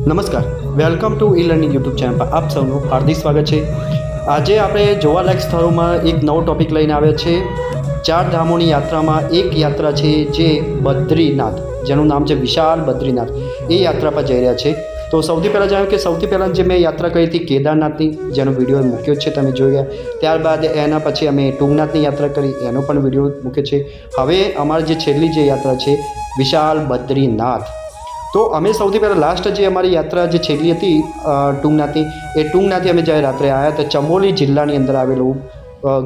નમસ્કાર, welcome to e learning YouTube channel પર આપ સૌનું હાર્દિક સ્વાગત છે। આજે આપણે જોવાલાયક સ્થળોમાં એક નવો ટોપિક લઈને આવ્યા છે। ચાર ધામોની યાત્રામાં એક યાત્રા છે જે બદ્રીનાથ, જેનું નામ છે વિશાળ બદ્રીનાથ, એ યાત્રા પર જઈ રહ્યા છે। તો સૌથી પહેલાં જણાવ્યું કે સૌથી પહેલાં જે મેં યાત્રા કરી હતી કેદારનાથની, જેનો વિડીયો મૂક્યો છે, તમે જોઈ ગયા। ત્યારબાદ એના પછી અમે તુંગનાથની યાત્રા કરી, એનો પણ વિડીયો મૂક્યો છે। હવે અમારી જે છેલ્લી જે યાત્રા છે વિશાળ બદ્રીનાથ। તો અમે સૌથી પહેલાં લાસ્ટ જે અમારી યાત્રા જે છેલ્લી હતી તુંગનાથની, એ તુંગનાથથી અમે જ્યારે રાત્રે આવ્યા તો ચમોલી જિલ્લાની અંદર આવેલું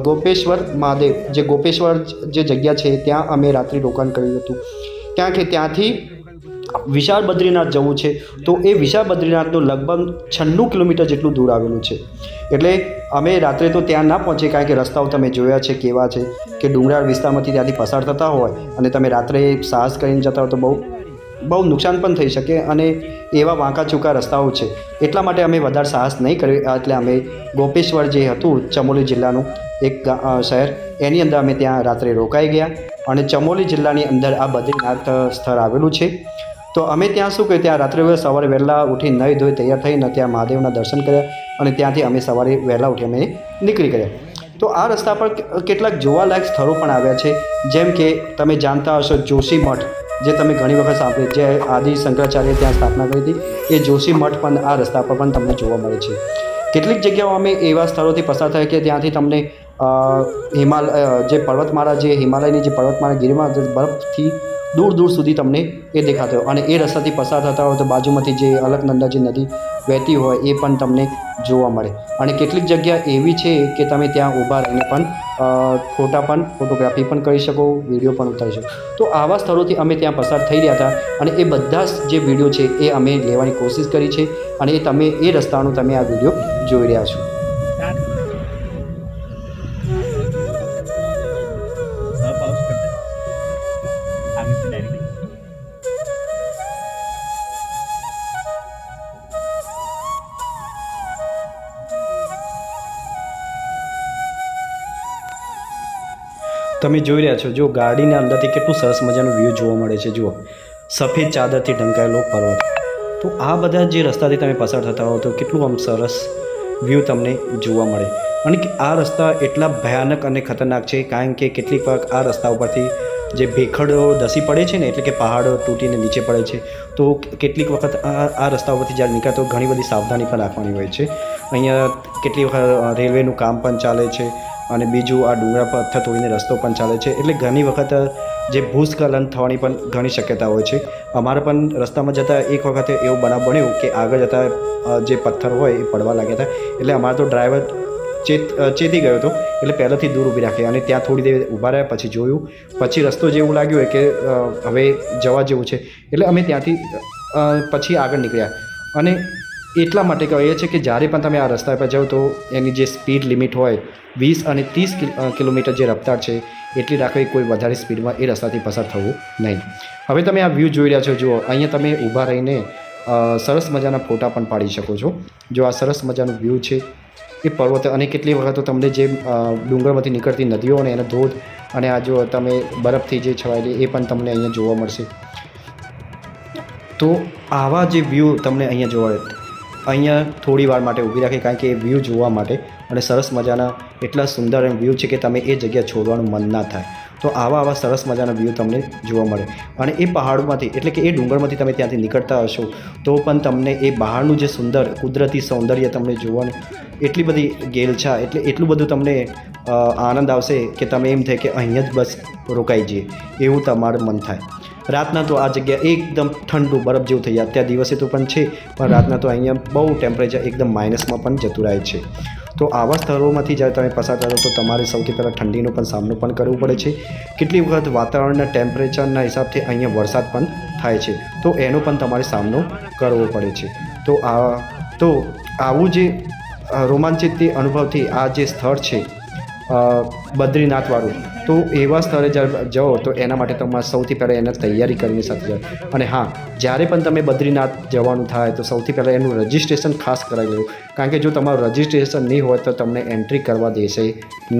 ગોપેશ્વર મહાદેવ, જે ગોપેશ્વર જે જગ્યા છે ત્યાં અમે રાત્રિ રોકાણ કર્યું હતું। કારણ કે ત્યાંથી વિશાળ બદ્રીનાથ જવું છે, તો એ વિશાળ બદ્રીનાથનું લગભગ 96 કિલોમીટર જેટલું દૂર આવેલું છે। એટલે અમે રાત્રે તો ત્યાં ના પહોંચે, કારણ કે રસ્તાઓ તમે જોયા છે કેવા છે કે ડુંગરાળ વિસ્તારમાંથી ત્યાંથી પસાર થતા હોય અને તમે રાત્રે સાહસ કરીને જતા હોય તો બહુ નુકસાન પણ થઈ શકે અને એવા વાંકા ચૂકા રસ્તાઓ છે। એટલા માટે અમે વધારે સાહસ નહીં કર્યું, એટલે અમે ગોપેશ્વર જે હતું ચમોલી જિલ્લાનું એક શહેર, એની અંદર અમે ત્યાં રાત્રે રોકાઈ ગયા અને ચમોલી જિલ્લાની અંદર આ બદ્રીનાથ સ્થળ આવેલું છે। તો અમે ત્યાં શું કર્યું, ત્યાં રાત્રે સવારે વહેલા ઉઠી નહીં ધોઈ તૈયાર થઈને ત્યાં મહાદેવના દર્શન કર્યા અને ત્યાંથી અમે સવારે વહેલા ઉઠી અમે નીકળી ગયા। તો આ રસ્તા પર કેટલાક જોવાલાયક સ્થળો પણ આવ્યા છે, જેમ કે તમે જાણતા હશો જોશી મઠ, જે તમે ઘણી વખત સાંભળ્યું, જે આદિ શંકરાચાર્ય ત્યાં સ્થાપના કરી હતી, એ જોશી મઠ પણ આ રસ્તા પર પણ તમને જોવા મળે છે। કેટલીક જગ્યાઓ અમે એવા સ્થળોથી પસાર થાય કે ત્યાંથી તમને જે પર્વતમાળા, જે હિમાલયની જે પર્વતમાળા ગીરમાં બરફથી દૂર દૂર સુધી તમને એ દેખાતો હોય અને એ રસ્તાથી પસાર થતા હોય તો બાજુમાંથી જે અલકનંદા જે નદી વહેતી હોય એ પણ તમને જોવા મળે। અને કેટલીક જગ્યા એવી છે કે તમે ત્યાં ઊભા રહીને પણ ફોટોગ્રાફી પણ કરી શકો, વિડીયો પણ ઉતારી શકો। તો આવા સ્થળોથી અમે ત્યાં પસાર થઈ રહ્યા હતા અને એ બધા જે વિડીયો છે એ અમે લેવાની કોશિશ કરી છે અને એ રસ્તાનો તમે આ વિડીયો જોઈ રહ્યા છો। તમે જોઈ રહ્યા છો, જો ગાડીના અંદરથી કેટલું સરસ મજાનો વ્યૂ જોવા મળે છે। જુઓ, સફેદ ચાદરથી ઢંકાયેલો પર્વત। તો આ બધા જે રસ્તાથી તમે પસાર થતા હો તો કેટલું આમ સરસ વ્યૂ તમને જોવા મળે। અને આ રસ્તા એટલા ભયાનક અને ખતરનાક છે, કારણ કે કેટલીક વાર આ રસ્તા ઉપરથી જે ભેખડો ધસી પડે છે ને, એટલે કે પહાડો તૂટીને નીચે પડે છે, તો કેટલીક વખત આ રસ્તા ઉપરથી જ્યારે નીકળે તો ઘણી બધી સાવધાની પણ રાખવાની હોય છે। અહીંયા કેટલી વખત રેલવેનું કામ પણ ચાલે છે અને બીજું આ ડુંગરા પથ્થર તોડીને રસ્તો પણ ચાલે છે, એટલે ઘણી વખત જે ભૂસ્ખલન થવાની પણ ઘણી શક્યતા હોય છે। અમારે પણ રસ્તામાં જતાં એક વખતે એવું બનાવ બન્યું કે આગળ જતાં જે પથ્થર હોય એ પડવા લાગ્યા હતા, એટલે અમારો તો ડ્રાઈવર ચેતી ગયો હતો, એટલે પહેલાંથી દૂર ઊભી રાખી અને ત્યાં થોડી દેર ઊભા રહ્યા, પછી જોયું, પછી રસ્તો જેવું લાગ્યું હોય કે હવે જવા જેવું છે, એટલે અમે ત્યાંથી પછી આગળ નીકળ્યા। અને એટલા માટે કહીએ છીએ કે જ્યારે પણ તમે આ રસ્તા પર જાઓ તો એની જે સ્પીડ લિમિટ હોય 20 અને 30 કિલોમીટર જે રફતાર છે એટલી રાખવી, કોઈ વધારે સ્પીડમાં એ રસ્તાથી પસાર થવું નહીં। હવે તમે આ વ્યૂ જોઈ રહ્યા છો, જુઓ, અહીંયા તમે ઊભા રહીને સરસ મજાના ફોટા પણ પાડી શકો છો। જો આ સરસ મજાનું વ્યૂ છે એ પર્વત, અને કેટલી વખત તો તમને જે ડુંગરમાંથી નીકળતી નદીઓ અને એના ધોધ અને આ જો તમે બરફથી જે છવાયેલી એ પણ તમને અહીંયા જોવા મળશે। તો આવા જે વ્યૂ તમને અહીંયા જોવા, અહીંયા થોડી વાર માટે ઊભી રાખી, કારણ કે એ વ્યૂ જોવા માટે અને સરસ મજાના એટલા સુંદર વ્યૂ છે કે તમે એ જગ્યા છોડવાનું મન ના થાય। તો આવા સરસ મજાના વ્યૂ તમને જોવા મળે અને એ પહાડોમાંથી, એટલે કે એ ડુંગરમાંથી તમે ત્યાંથી નીકળતા હશો તો પણ તમને એ બહારનું જે સુંદર કુદરતી સૌંદર્ય તમને જોવાનું એટલી બધી ગેલછા, એટલે એટલું બધું તમને આનંદ આવશે કે તમે એમ થાય કે અહીંયા જ બસ રોકાઈ જઈએ એવું તમારું મન થાય। રાતના તો આ જગ્યા એકદમ ઠંડુ બરફ જેવું થઈ જાય, અત્યારે દિવસે તો પણ છે, પણ રાતના તો અહીંયા બહુ ટેમ્પરેચર એકદમ માઇનસમાં પણ જતું રહે છે। તો આવા સ્થળોમાંથી જ્યારે તમે પસાર કરો તો તમારે સૌથી પહેલાં ઠંડીનો પણ સામનો પણ કરવો પડે છે। કેટલી વખત વાતાવરણના ટેમ્પરેચરના હિસાબથી અહીંયા વરસાદ પણ થાય છે, તો એનો પણ તમારે સામનો કરવો પડે છે। તો આવું જે રોમાંચિત અનુભવથી આ જે સ્થળ છે બદ્રીનાથવાળું, તો એવા સ્થળે જ્યારે જાઓ તો એના માટે તમારે સૌથી પહેલાં એને તૈયારી કરીને સાથે જાઓ। અને હા, જ્યારે પણ તમે બદ્રીનાથ જવાનું થાય તો સૌથી પહેલાં એનું રજિસ્ટ્રેશન ખાસ કરાવી લેવું, કારણ કે જો તમારું રજિસ્ટ્રેશન નહીં હોય તો તમને એન્ટ્રી કરવા દેશે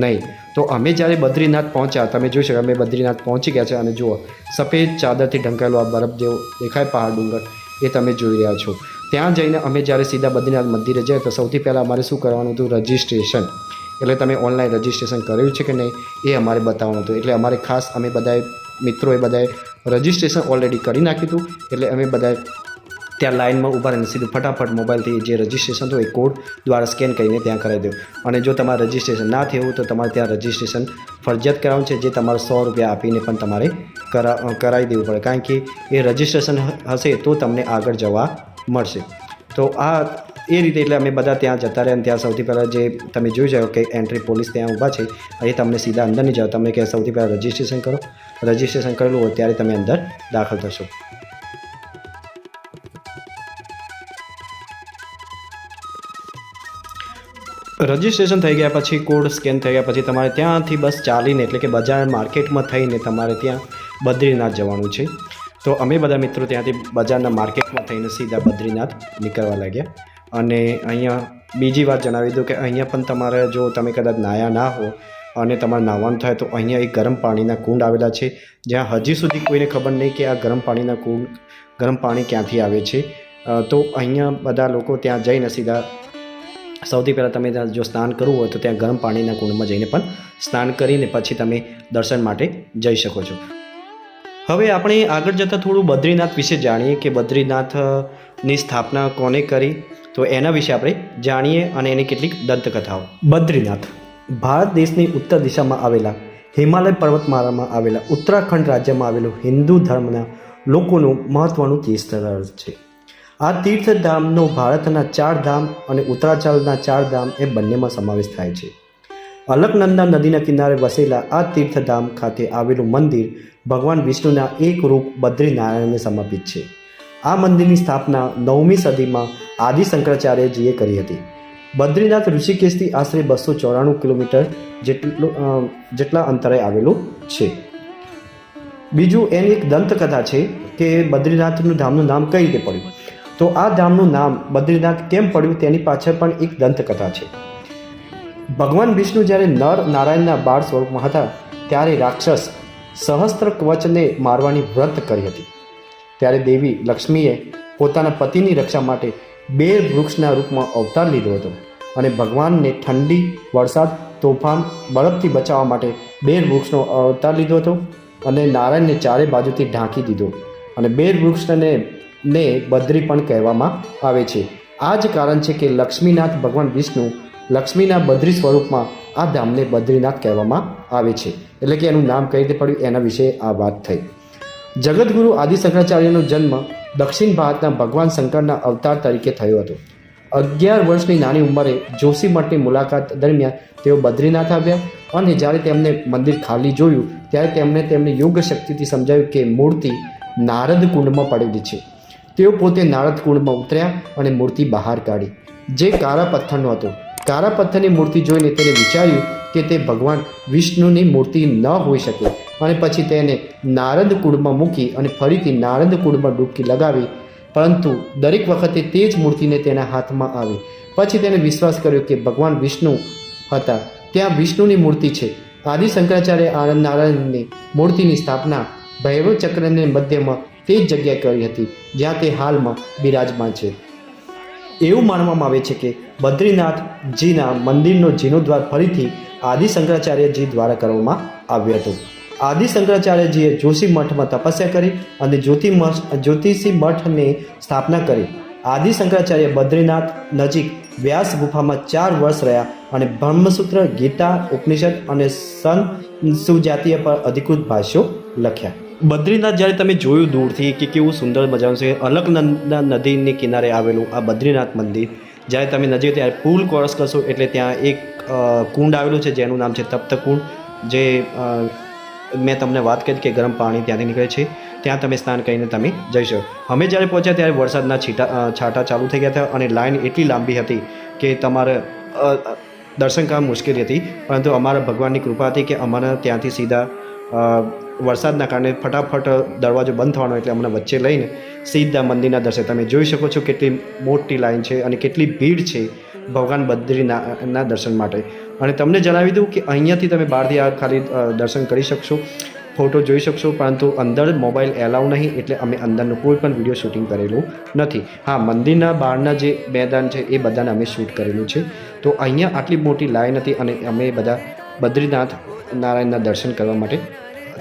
નહીં। તો અમે જ્યારે બદ્રીનાથ પહોંચ્યા, તમે જોઈ શકો અમે બદ્રીનાથ પહોંચી ગયા છે અને જુઓ, સફેદ ચાદરથી ઢંકાયેલો આ બરફ જેવો દેખાય પહાડ ડુંગર, એ તમે જોઈ રહ્યા છો। ત્યાં જઈને અમે જ્યારે સીધા બદ્રીનાથ મંદિરે જઈએ તો સૌથી પહેલાં અમારે શું કરવાનું હતું? રજિસ્ટ્રેશન. એટલે તમે ઓનલાઈન રજિસ્ટ્રેશન કર્યું છે કે નહીં એ અમારે બતાવવાનું હતું. એટલે અમારે ખાસ અમે બધાએ મિત્રોએ બધાએ રજિસ્ટ્રેશન ઓલરેડી કરી નાખ્યું હતું. એટલે અમે બધાએ ત્યાં લાઇનમાં ઊભા રહીને સીધું ફટાફટ મોબાઈલથી જે રજિસ્ટ્રેશન હતું એ કોડ દ્વારા સ્કેન કરીને ત્યાં કરાવી દો. અને જો તમારે રજિસ્ટ્રેશન ના થયું તો તમારે ત્યાં રજિસ્ટ્રેશન ફરજિયાત કરાવવાનું છે, જે તમારે 100 રૂપિયા આપીને પણ તમારે કરાવી દેવું પડે, કારણ કે એ રજિસ્ટ્રેશન હશે તો તમને આગળ જવા મળશે. તો આ એ રીતે એટલે અમે બધા ત્યાં જતા રહ્યા. અને ત્યાં સૌથી પહેલાં જે તમે જોઈ જાઓ કે એન્ટ્રી પોલીસ ત્યાં ઊભા છે, અહીં તમને સીધા અંદર નહીં જાઓ, તમને કે સૌથી પહેલાં રજિસ્ટ્રેશન કરો. રજિસ્ટ્રેશન કરેલું હોય ત્યારે તમે અંદર દાખલ થશો. રજિસ્ટ્રેશન થઈ ગયા પછી કોડ સ્કેન થઈ ગયા પછી તમારે ત્યાંથી બસ ચાલીને એટલે કે બજાર માર્કેટમાં થઈને તમારે ત્યાં બદ્રીનાથ જવાનું છે. તો અમે બધા મિત્રો ત્યાંથી બજારના માર્કેટમાં થઈને સીધા બદ્રીનાથ નીકળવા લાગ્યા. અને અહીંયા બીજી વાત જણાવી દઉં કે અહીંયા પણ તમારે જો તમે કદાચ નાહ્યા ના હો અને તમારે નાહવાનું થાય તો અહીંયા એક ગરમ પાણીના કુંડ આવેલા છે, જ્યાં હજી સુધી કોઈને ખબર નહીં કે આ ગરમ પાણી ક્યાંથી આવે છે. તો અહીંયા બધા લોકો ત્યાં જઈને સીધા સૌથી પહેલાં તમે ત્યાં જો સ્નાન કરવું હોય તો ત્યાં ગરમ પાણીના કુંડમાં જઈને પણ સ્નાન કરીને પછી તમે દર્શન માટે જઈ શકો છો. હવે આપણે આગળ જતાં થોડું બદ્રીનાથ વિશે જાણીએ કે બદ્રીનાથની સ્થાપના કોને કરી, તો એના વિશે આપણે જાણીએ અને એની કેટલીક દંતકથાઓ. બદ્રીનાથ ભારત દેશની ઉત્તર દિશામાં આવેલા હિમાલય પર્વતમાળામાં આવેલા ઉત્તરાખંડ રાજ્યમાં આવેલું હિન્દુ ધર્મના લોકોનું મહત્ત્વનું તીર્થસ્થળ છે. આ તીર્થધામનો ભારતના 4 ધામ અને ઉત્તરાંચલના 4 ધામ એ બંનેમાં સમાવેશ થાય છે. અલકનંદા નદીના કિનારે વસેલા આ તીર્થધામ ખાતે આવેલું મંદિર ભગવાન વિષ્ણુના એક રૂપ બદ્રીનારાયણને સમર્પિત છે. આ મંદિરની સ્થાપના 9મી સદીમાં આદિ શંકરાચાર્યજીએ કરી હતી. બદ્રીનાથ ઋષિકેશથી આશરે 294 કિલોમીટર જેટલા અંતરે આવેલું છે. બીજું એની એક દંતકથા છે કે બદ્રીનાથનું ધામનું નામ કઈ રીતે પડ્યું. તો આ ધામનું નામ બદ્રીનાથ કેમ પડ્યું તેની પાછળ પણ એક દંતકથા છે. ભગવાન વિષ્ણુ જ્યારે નર નારાયણના બાળ સ્વરૂપમાં હતા ત્યારે રાક્ષસ સહસ્ત્ર કવચને મારવાની વ્રત કરી હતી. ત્યારે દેવી લક્ષ્મીએ પોતાના પતિની રક્ષા માટે બેર વૃક્ષના રૂપમાં અવતાર લીધો હતો અને ભગવાનને ઠંડી, વરસાદ, તોફાન, બરફથી બચાવવા માટે બેર વૃક્ષનો અવતાર લીધો હતો અને નારાયણને ચારે બાજુથી ઢાંકી દીધો. અને બેર વૃક્ષને બદ્રી પણ કહેવામાં આવે છે. આ જ કારણ છે કે લક્ષ્મીનાથ ભગવાન વિષ્ણુ લક્ષ્મીના બદ્રી સ્વરૂપમાં આ ધામને બદ્રીનાથ કહેવામાં આવે છે. એટલે કે એનું નામ કઈ રીતે પડ્યું એના વિશે આ વાત થઈ. જગતગુરુ આદિ શંકરાચાર્યનો જન્મ દક્ષિણ ભારતના ભગવાન શંકરના અવતાર તરીકે થયો હતો. 11 વર્ષની નાની ઉંમરે જોશીમઠની મુલાકાત દરમિયાન તેઓ બદ્રીનાથ આવ્યા અને જ્યારે તેમને મંદિર ખાલી જોયું ત્યારે તેમની યોગ શક્તિથી સમજાયું કે મૂર્તિ નારદ કુંડમાં પડેલી છે. તેઓ પોતે નારદ કુંડમાં ઉતર્યા અને મૂર્તિ બહાર કાઢી, જે કાળા પથ્થરનો હતો. કાળા પથ્થરની મૂર્તિ જોઈને તેને વિચાર્યું કે તે ભગવાન વિષ્ણુની મૂર્તિ ન હોઈ શકે અને પછી તેને નારદ કુંડમાં મૂકી અને ફરીથી નારદ કુંડમાં ડૂબકી લગાવી, પરંતુ દરેક વખતે તે જ મૂર્તિને તેના હાથમાં આવી. પછી તેને વિશ્વાસ કર્યો કે ભગવાન વિષ્ણુ હતા, ત્યાં વિષ્ણુની મૂર્તિ છે. આદિ શંકરાચાર્ય આનંદ નારાયણની મૂર્તિની સ્થાપના ભૈરવ ચક્રને મધ્યમાં તે જ જગ્યાએ કરી હતી જ્યાં તે હાલમાં બિરાજમાન છે. એવું માનવામાં આવે છે કે બદ્રીનાથજીના મંદિરનો જીર્ણોદ્ધાર ફરીથી આદિ શંકરાચાર્યજી દ્વારા કરવામાં આવ્યો હતો. આદિ શંકરાચાર્યજીએ જોશી મઠમાં તપસ્યા કરી અને જ્યોતિષી મઠની સ્થાપના કરી. આદિ શંકરાચાર્ય બદ્રીનાથ નજીક વ્યાસ ગુફામાં 4 વર્ષ રહ્યા અને બ્રહ્મસૂત્ર, ગીતા, ઉપનિષદ અને સંસ્કૃત પર અધિકૃત ભાષ્યો લખ્યા. બદ્રીનાથ જ્યારે તમે જોયું દૂરથી કે કેવું સુંદર મજાનું છે, અલકનંદા નદીની કિનારે આવેલું આ બદ્રીનાથ મંદિર, જ્યારે તમે નજીક ત્યારે પુલ ક્રોસ કરશો એટલે ત્યાં એક કુંડ આવેલું છે જેનું નામ છે તપ્ત કુંડ, જે મેં તમને વાત કરી કે ગરમ પાણી ત્યાંથી નીકળે છે. ત્યાં તમે સ્નાન કરીને તમે જઈ શકો. અમે જ્યારે પહોંચ્યા ત્યારે વરસાદના છાંટા ચાલુ થઈ ગયા હતા અને લાઈન એટલી લાંબી હતી કે તમારે દર્શન કરવા મુશ્કેલી હતી, પરંતુ અમારા ભગવાનની કૃપા હતી કે અમારા ત્યાંથી સીધા વરસાદના કારણે ફટાફટ દરવાજો બંધ થવાનો એટલે અમને વચ્ચે લઈને સીધા મંદિરના દર્શન. તમે જોઈ શકો છો કેટલી મોટી લાઈન છે અને કેટલી ભીડ છે ભગવાન બદ્રીનાથના દર્શન માટે. અને તમને જણાવી દઉં કે અહીંયાથી તમે બહારથી આ ખાલી દર્શન કરી શકશો. ફોટો જોઈ શકશો, પરંતુ અંદર મોબાઈલ એલાઉ નહીં, એટલે અમે અંદરનું કોઈ પણ વિડીયો શૂટિંગ કરેલું નથી. હા, મંદિરના બહારના જે મેદાન છે એ બધાને અમે શૂટ કરેલું છે. તો અહીંયા આટલી મોટી લાઈન હતી અને અમે બધા બદ્રીનાથ નારાયણના દર્શન કરવા માટે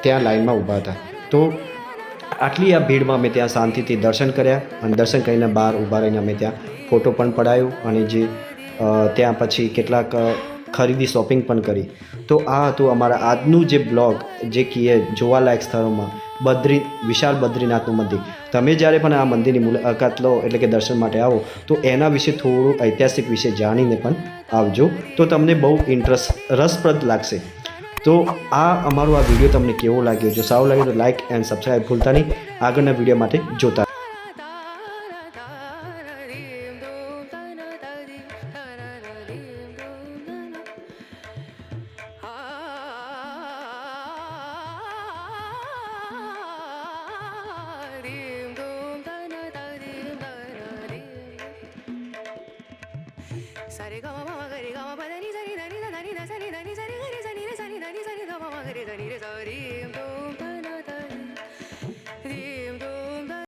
ત્યાં લાઈનમાં ઊભા હતા. તો આટલી આ ભીડમાં અમે ત્યાં શાંતિથી દર્શન કર્યા અને દર્શન કરીને બહાર ઊભા રહીને અમે ત્યાં ફોટો પણ પડાયો અને જે ત્યાં પછી કેટલાક ખરીદી શોપિંગ પણ કરી. તો આ હતું અમારા આજનું જે બ્લોગ, જે કહીએ જોવાલાયક સ્થળોમાં વિશાળ બદ્રીનાથનું મંદિર. તમે જ્યારે પણ આ મંદિરની મુલાકાત લો, એટલે કે દર્શન માટે આવો, તો એના વિશે થોડું ઐતિહાસિક વિશે જાણીને પણ આવજો, તો તમને બહુ રસપ્રદ લાગશે. તો આ અમારો આ વિડીયો તમને કેવો લાગ્યો? જો સારો લાગ્યો તો લાઇક એન્ડ સબસ્ક્રાઈબ ભૂલતા નહીં. આગળના વિડીયો માટે જોતા Sare gama mama gare gama pa da ni sa ni da ni da ni da sa ni da ni sa ni gare sa ni re sa ni da ni sa ni da mama gare sa ni re sa re